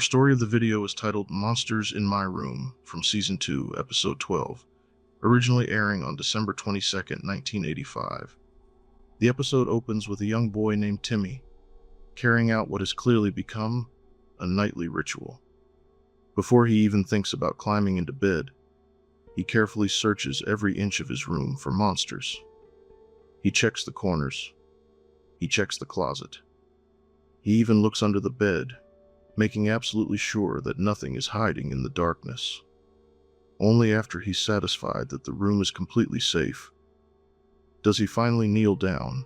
story of the video is titled Monsters in My Room from Season 2, Episode 12, originally airing on December 22nd, 1985. The episode opens with a young boy named Timmy, carrying out what has clearly become a nightly ritual. Before he even thinks about climbing into bed, he carefully searches every inch of his room for monsters. He checks the corners. He checks the closet. He even looks under the bed, making absolutely sure that nothing is hiding in the darkness. Only after he's satisfied that the room is completely safe does he finally kneel down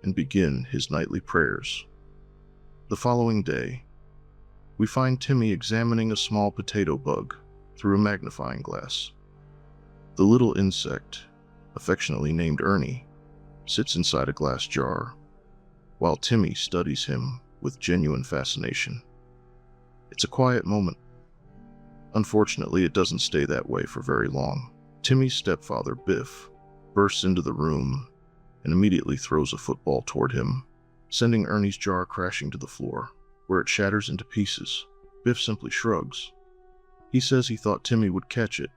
and begin his nightly prayers. The following day, we find Timmy examining a small potato bug through a magnifying glass. The little insect, affectionately named Ernie, sits inside a glass jar, while Timmy studies him with genuine fascination. It's a quiet moment. Unfortunately, it doesn't stay that way for very long. Timmy's stepfather, Biff, bursts into the room and immediately throws a football toward him, sending Ernie's jar crashing to the floor, where it shatters into pieces. Biff simply shrugs. He says he thought Timmy would catch it.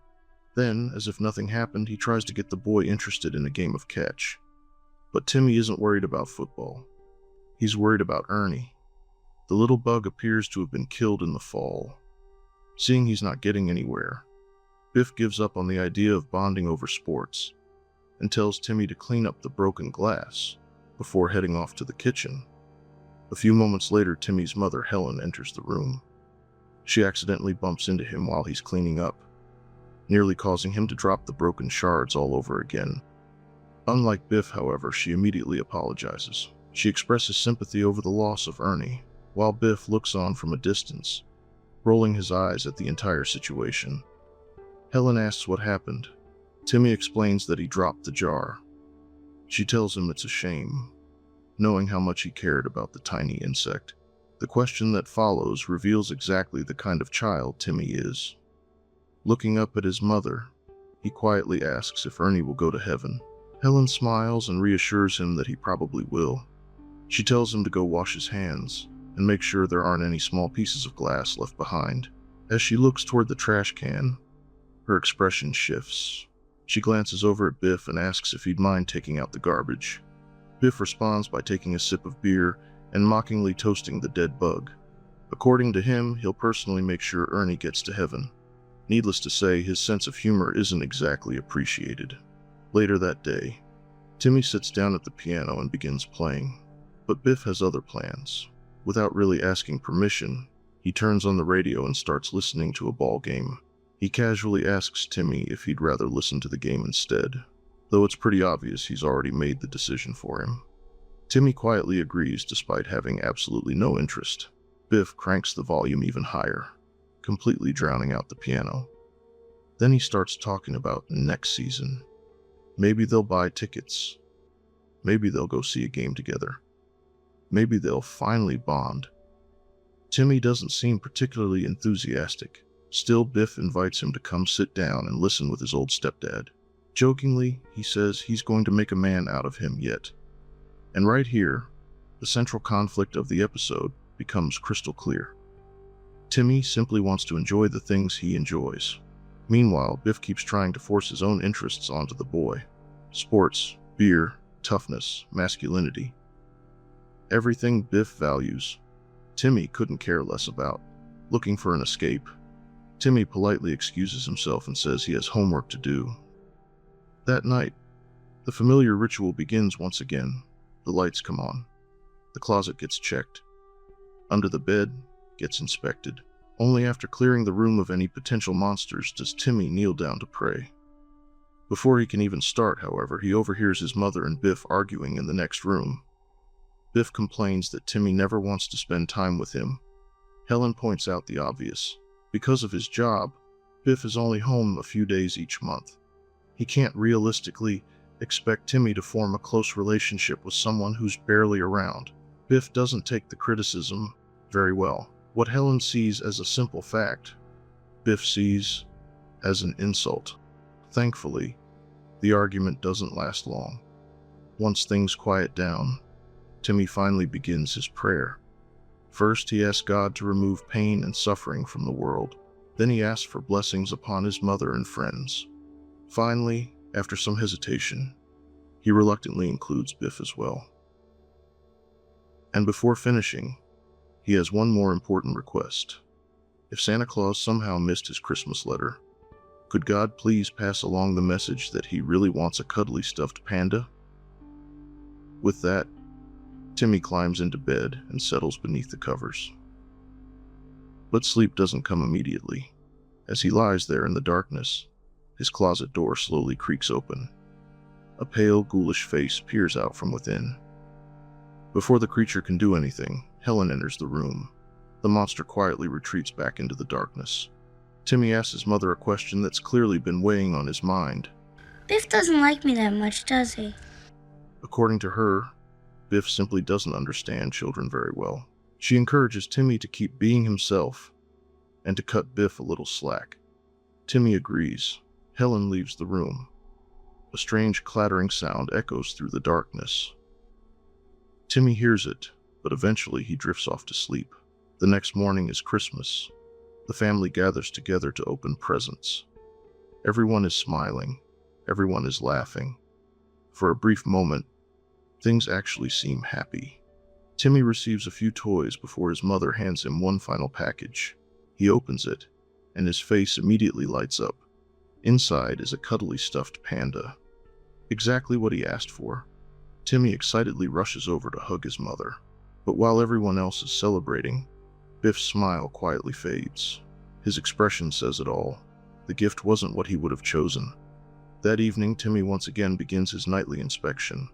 Then, as if nothing happened, he tries to get the boy interested in a game of catch. But Timmy isn't worried about football. He's worried about Ernie. The little bug appears to have been killed in the fall. Seeing he's not getting anywhere, Biff gives up on the idea of bonding over sports and tells Timmy to clean up the broken glass before heading off to the kitchen. A few moments later, Timmy's mother, Helen, enters the room. She accidentally bumps into him while he's cleaning up, nearly causing him to drop the broken shards all over again. Unlike Biff, however, she immediately apologizes. She expresses sympathy over the loss of Ernie, while Biff looks on from a distance, rolling his eyes at the entire situation. Helen asks what happened. Timmy explains that he dropped the jar. She tells him it's a shame, knowing how much he cared about the tiny insect. The question that follows reveals exactly the kind of child Timmy is. Looking up at his mother, he quietly asks if Ernie will go to heaven. Helen smiles and reassures him that he probably will. She tells him to go wash his hands and make sure there aren't any small pieces of glass left behind. As she looks toward the trash can, her expression shifts. She glances over at Biff and asks if he'd mind taking out the garbage. Biff responds by taking a sip of beer and mockingly toasting the dead bug. According to him, he'll personally make sure Ernie gets to heaven. Needless to say, his sense of humor isn't exactly appreciated. Later that day, Timmy sits down at the piano and begins playing. But Biff has other plans. Without really asking permission, he turns on the radio and starts listening to a ball game. He casually asks Timmy if he'd rather listen to the game instead, though it's pretty obvious he's already made the decision for him. Timmy quietly agrees despite having absolutely no interest. Biff cranks the volume even higher, completely drowning out the piano. Then he starts talking about next season. Maybe they'll buy tickets. Maybe they'll go see a game together. Maybe they'll finally bond. Timmy doesn't seem particularly enthusiastic. Still, Biff invites him to come sit down and listen with his old stepdad. Jokingly, he says he's going to make a man out of him yet. And right here, the central conflict of the episode becomes crystal clear. Timmy simply wants to enjoy the things he enjoys. Meanwhile, Biff keeps trying to force his own interests onto the boy. Sports, beer, toughness, masculinity. Everything Biff values, Timmy couldn't care less about. Looking for an escape, Timmy politely excuses himself and says he has homework to do. That night, the familiar ritual begins once again. The lights come on. The closet gets checked. Under the bed gets inspected. Only after clearing the room of any potential monsters does Timmy kneel down to pray. Before he can even start, however, he overhears his mother and Biff arguing in the next room. Biff complains that Timmy never wants to spend time with him. Helen points out the obvious. Because of his job, Biff is only home a few days each month. He can't realistically expect Timmy to form a close relationship with someone who's barely around. Biff doesn't take the criticism very well. What Helen sees as a simple fact, Biff sees as an insult. Thankfully, the argument doesn't last long. Once things quiet down, Timmy finally begins his prayer. First, he asks God to remove pain and suffering from the world. Then he asks for blessings upon his mother and friends. Finally, after some hesitation, he reluctantly includes Biff as well. And before finishing, he has one more important request. If Santa Claus somehow missed his Christmas letter, could God please pass along the message that he really wants a cuddly stuffed panda? With that, Timmy climbs into bed and settles beneath the covers. But sleep doesn't come immediately. As he lies there in the darkness, his closet door slowly creaks open. A pale, ghoulish face peers out from within. Before the creature can do anything, Helen enters the room. The monster quietly retreats back into the darkness. Timmy asks his mother a question that's clearly been weighing on his mind. Biff doesn't like me that much, does he? According to her, Biff simply doesn't understand children very well. She encourages Timmy to keep being himself and to cut Biff a little slack. Timmy agrees. Helen leaves the room. A strange clattering sound echoes through the darkness. Timmy hears it, but eventually he drifts off to sleep. The next morning is Christmas. The family gathers together to open presents. Everyone is smiling. Everyone is laughing. For a brief moment, things actually seem happy. Timmy receives a few toys before his mother hands him one final package. He opens it, and his face immediately lights up. Inside is a cuddly stuffed panda. Exactly what he asked for. Timmy excitedly rushes over to hug his mother. But while everyone else is celebrating, Biff's smile quietly fades. His expression says it all. The gift wasn't what he would have chosen. That evening, Timmy once again begins his nightly inspection.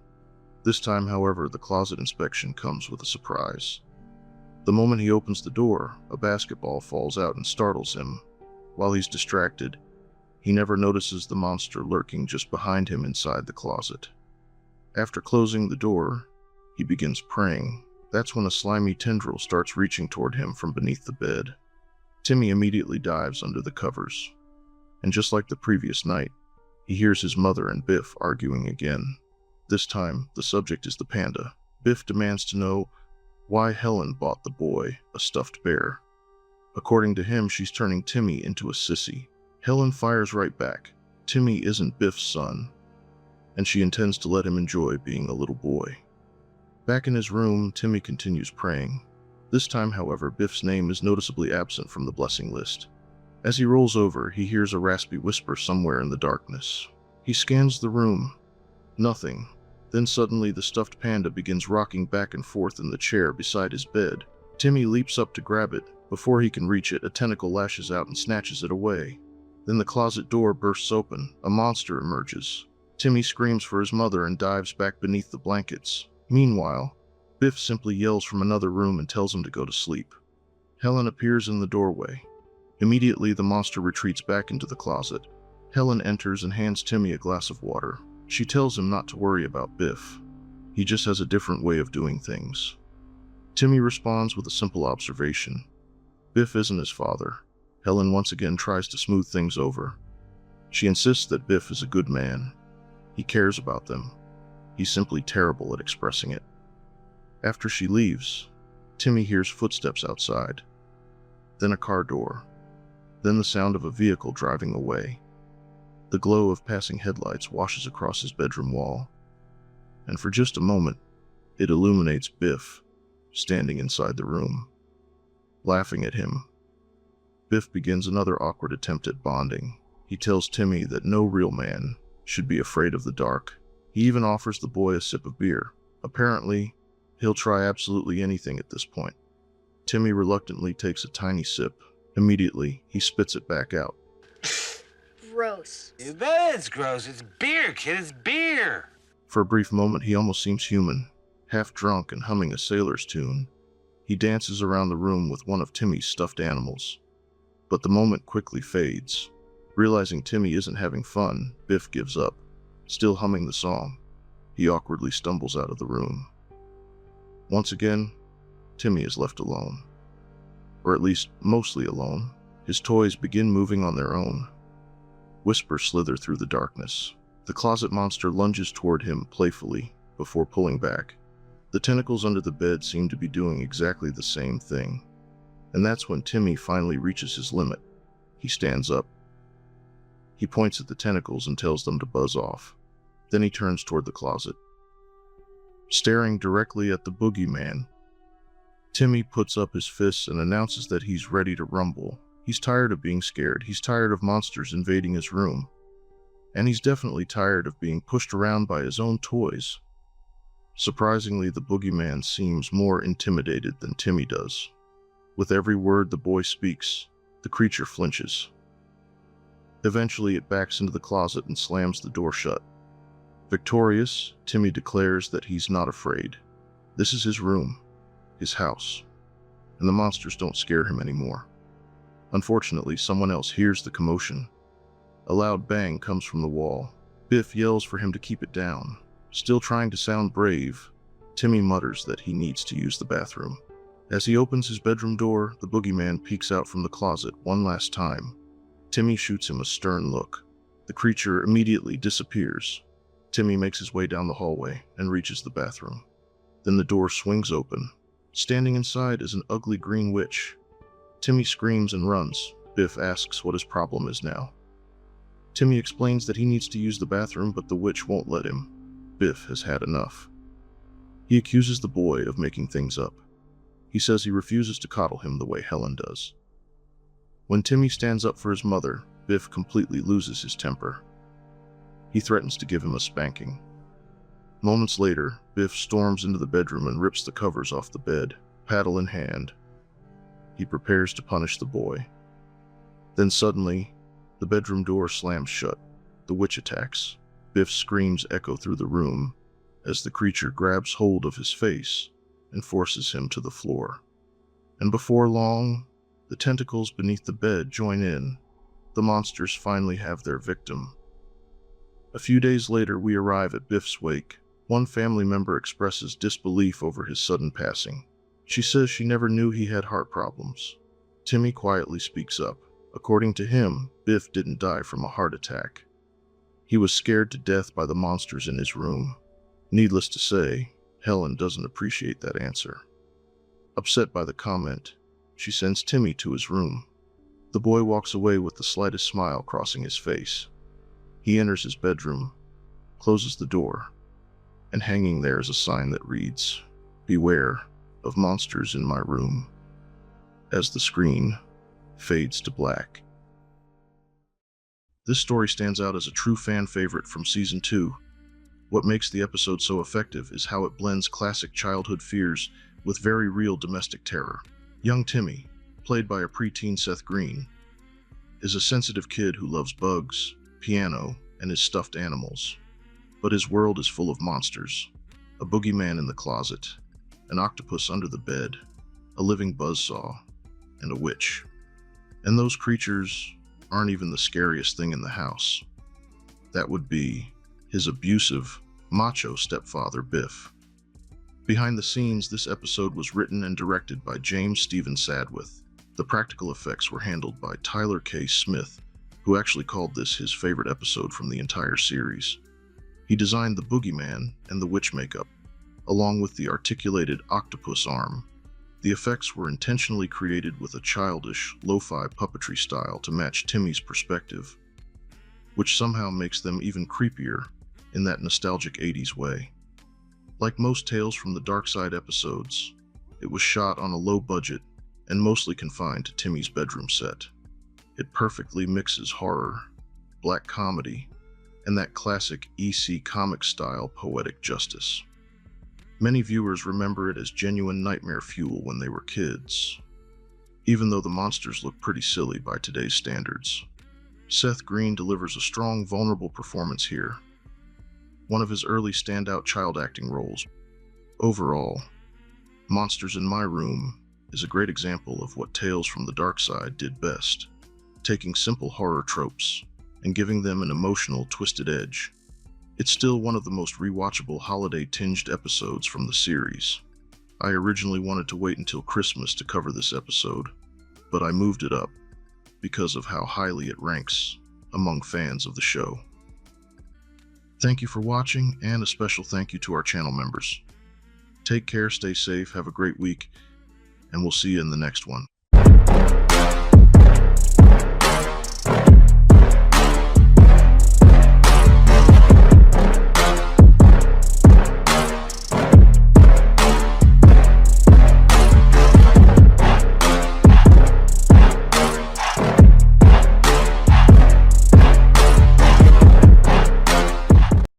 This time, however, the closet inspection comes with a surprise. The moment he opens the door, a basketball falls out and startles him. While he's distracted, he never notices the monster lurking just behind him inside the closet. After closing the door, he begins praying. That's when a slimy tendril starts reaching toward him from beneath the bed. Timmy immediately dives under the covers. And just like the previous night, he hears his mother and Biff arguing again. This time, the subject is the panda. Biff demands to know why Helen bought the boy a stuffed bear. According to him, she's turning Timmy into a sissy. Helen fires right back. Timmy isn't Biff's son, and she intends to let him enjoy being a little boy. Back in his room, Timmy continues praying. This time, however, Biff's name is noticeably absent from the blessing list. As he rolls over, he hears a raspy whisper somewhere in the darkness. He scans the room. Nothing. Then suddenly the stuffed panda begins rocking back and forth in the chair beside his bed. Timmy leaps up to grab it. Before he can reach it, a tentacle lashes out and snatches it away. Then the closet door bursts open. A monster emerges. Timmy screams for his mother and dives back beneath the blankets. Meanwhile, Biff simply yells from another room and tells him to go to sleep. Helen appears in the doorway. Immediately, the monster retreats back into the closet. Helen enters and hands Timmy a glass of water. She tells him not to worry about Biff. He just has a different way of doing things. Timmy responds with a simple observation. Biff isn't his father. Helen once again tries to smooth things over. She insists that Biff is a good man. He cares about them. He's simply terrible at expressing it. After she leaves, Timmy hears footsteps outside. Then a car door. Then the sound of a vehicle driving away. The glow of passing headlights washes across his bedroom wall. And for just a moment, it illuminates Biff, standing inside the room, laughing at him. Biff begins another awkward attempt at bonding. He tells Timmy that no real man should be afraid of the dark. He even offers the boy a sip of beer. Apparently, he'll try absolutely anything at this point. Timmy reluctantly takes a tiny sip. Immediately, he spits it back out. Gross. You bet it's gross. It's beer, kid. It's beer. For a brief moment, he almost seems human. Half drunk and humming a sailor's tune, he dances around the room with one of Timmy's stuffed animals. But the moment quickly fades. Realizing Timmy isn't having fun, Biff gives up. Still humming the song, he awkwardly stumbles out of the room. Once again, Timmy is left alone. Or at least, mostly alone. His toys begin moving on their own. Whispers slither through the darkness. The closet monster lunges toward him playfully before pulling back. The tentacles under the bed seem to be doing exactly the same thing. And that's when Timmy finally reaches his limit. He stands up. He points at the tentacles and tells them to buzz off. Then he turns toward the closet. Staring directly at the boogeyman, Timmy puts up his fists and announces that he's ready to rumble. He's tired of being scared. He's tired of monsters invading his room. And he's definitely tired of being pushed around by his own toys. Surprisingly, the boogeyman seems more intimidated than Timmy does. With every word the boy speaks, the creature flinches. Eventually, it backs into the closet and slams the door shut. Victorious, Timmy declares that he's not afraid. This is his room, his house, and the monsters don't scare him anymore. Unfortunately, someone else hears the commotion. A loud bang comes from the wall. Biff yells for him to keep it down. Still trying to sound brave, Timmy mutters that he needs to use the bathroom. As he opens his bedroom door, the boogeyman peeks out from the closet one last time. Timmy shoots him a stern look. The creature immediately disappears. Timmy makes his way down the hallway and reaches the bathroom. Then the door swings open. Standing inside is an ugly green witch. Timmy screams and runs. Biff asks what his problem is now. Timmy explains that he needs to use the bathroom, but the witch won't let him. Biff has had enough. He accuses the boy of making things up. He says he refuses to coddle him the way Helen does. When Timmy stands up for his mother, Biff completely loses his temper. He threatens to give him a spanking. Moments later, Biff storms into the bedroom and rips the covers off the bed, paddle in hand. He prepares to punish the boy. Then suddenly, the bedroom door slams shut. The witch attacks. Biff's screams echo through the room as the creature grabs hold of his face and forces him to the floor. And before long, the tentacles beneath the bed join in. The monsters finally have their victim. A few days later, we arrive at Biff's wake. One family member expresses disbelief over his sudden passing. She says she never knew he had heart problems. Timmy quietly speaks up. According to him, Biff didn't die from a heart attack. He was scared to death by the monsters in his room. Needless to say, Helen doesn't appreciate that answer. Upset by the comment, she sends Timmy to his room. The boy walks away with the slightest smile crossing his face. He enters his bedroom, closes the door, and hanging there is a sign that reads, "Beware of monsters in my room," as the screen fades to black. This story stands out as a true fan favorite from Season 2. What makes the episode so effective is how it blends classic childhood fears with very real domestic terror. Young Timmy, played by a preteen Seth Green, is a sensitive kid who loves bugs, piano, and his stuffed animals. But his world is full of monsters. A boogeyman in the closet, an octopus under the bed, a living buzzsaw, and a witch. And those creatures aren't even the scariest thing in the house. That would be his abusive, macho stepfather, Biff. Behind the scenes, this episode was written and directed by James Stephen Sadwith. The practical effects were handled by Tyler K. Smith, who actually called this his favorite episode from the entire series. He designed the boogeyman and the witch makeup, along with the articulated octopus arm. The effects were intentionally created with a childish, lo-fi puppetry style to match Timmy's perspective, which somehow makes them even creepier in that nostalgic 80s way. Like most Tales from the Darkside episodes, it was shot on a low budget and mostly confined to Timmy's bedroom set. It perfectly mixes horror, black comedy, and that classic EC comic-style poetic justice. Many viewers remember it as genuine nightmare fuel when they were kids, even though the monsters look pretty silly by today's standards. Seth Green delivers a strong, vulnerable performance here, one of his early standout child acting roles. Overall, Monsters in My Room is a great example of what Tales from the Darkside did best, taking simple horror tropes and giving them an emotional, twisted edge. It's still one of the most rewatchable holiday-tinged episodes from the series. I originally wanted to wait until Christmas to cover this episode, but I moved it up because of how highly it ranks among fans of the show. Thank you for watching, and a special thank you to our channel members. Take care, stay safe, have a great week, and we'll see you in the next one.